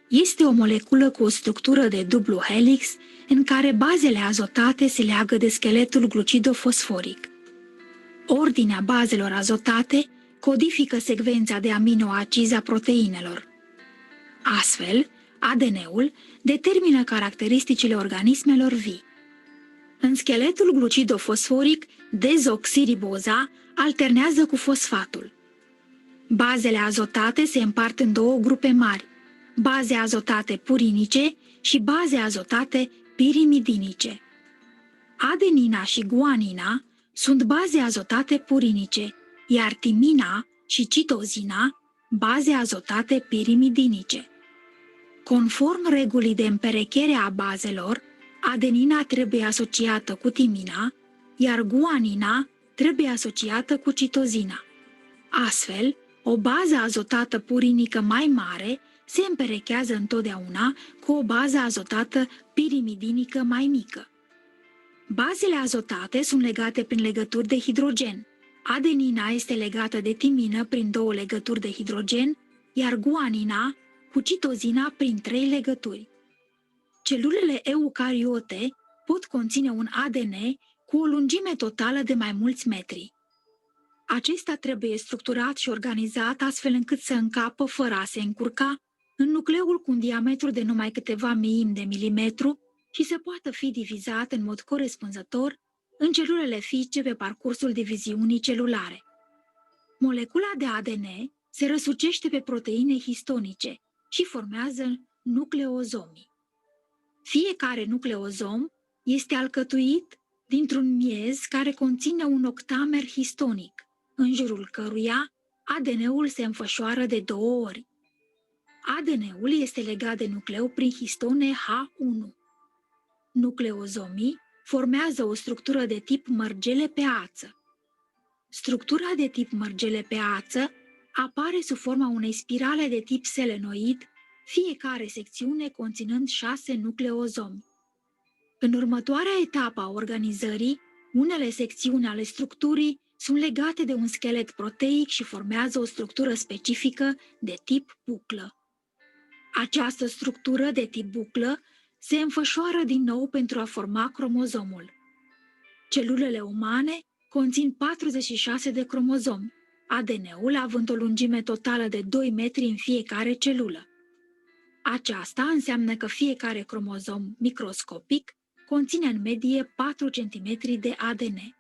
Este o moleculă cu o structură de dublu helix în care bazele azotate se leagă de scheletul glucidofosforic. Ordinea bazelor azotate codifică secvența de aminoacizi a proteinelor. Astfel, ADN-ul determină caracteristicile organismelor vii. În scheletul glucidofosforic, dezoxiriboza alternează cu fosfatul. Bazele azotate se împart în două grupe mari, baze azotate purinice și baze azotate pirimidinice. Adenina și guanina sunt baze azotate purinice, iar timina și citozina baze azotate pirimidinice. Conform regulii de împerechere a bazelor, adenina trebuie asociată cu timina, iar guanina trebuie asociată cu citozina. Astfel, o bază azotată purinică mai mare se împerechează întotdeauna cu o bază azotată pirimidinică mai mică. Bazele azotate sunt legate prin legături de hidrogen. Adenina este legată de timină prin 2 legături de hidrogen, iar guanina cu citozina prin 3 legături. Celulele eucariote pot conține un ADN cu o lungime totală de mai mulți metri. Acesta trebuie structurat și organizat astfel încât să încapă fără a se încurca în nucleul cu un diametru de numai câteva miimi de milimetru și să poată fi divizat în mod corespunzător în celulele fiice pe parcursul diviziunii celulare. Molecula de ADN se răsucește pe proteine histonice și formează nucleozomii. Fiecare nucleozom este alcătuit dintr-un miez care conține un octamer histonic, în jurul căruia ADN-ul se înfășoară de 2 ori. ADN-ul este legat de nucleu prin histone H1. Nucleozomii formează o structură de tip mărgele pe ață. Structura de tip mărgele pe ață apare sub forma unei spirale de tip selenoid, fiecare secțiune conținând 6 nucleozomi. În următoarea etapă a organizării, unele secțiuni ale structurii sunt legate de un schelet proteic și formează o structură specifică de tip buclă. Această structură de tip buclă se înfășoară din nou pentru a forma cromozomul. Celulele umane conțin 46 de cromozomi, ADN-ul având o lungime totală de 2 metri în fiecare celulă. Aceasta înseamnă că fiecare cromozom microscopic conține în medie 4 cm de ADN.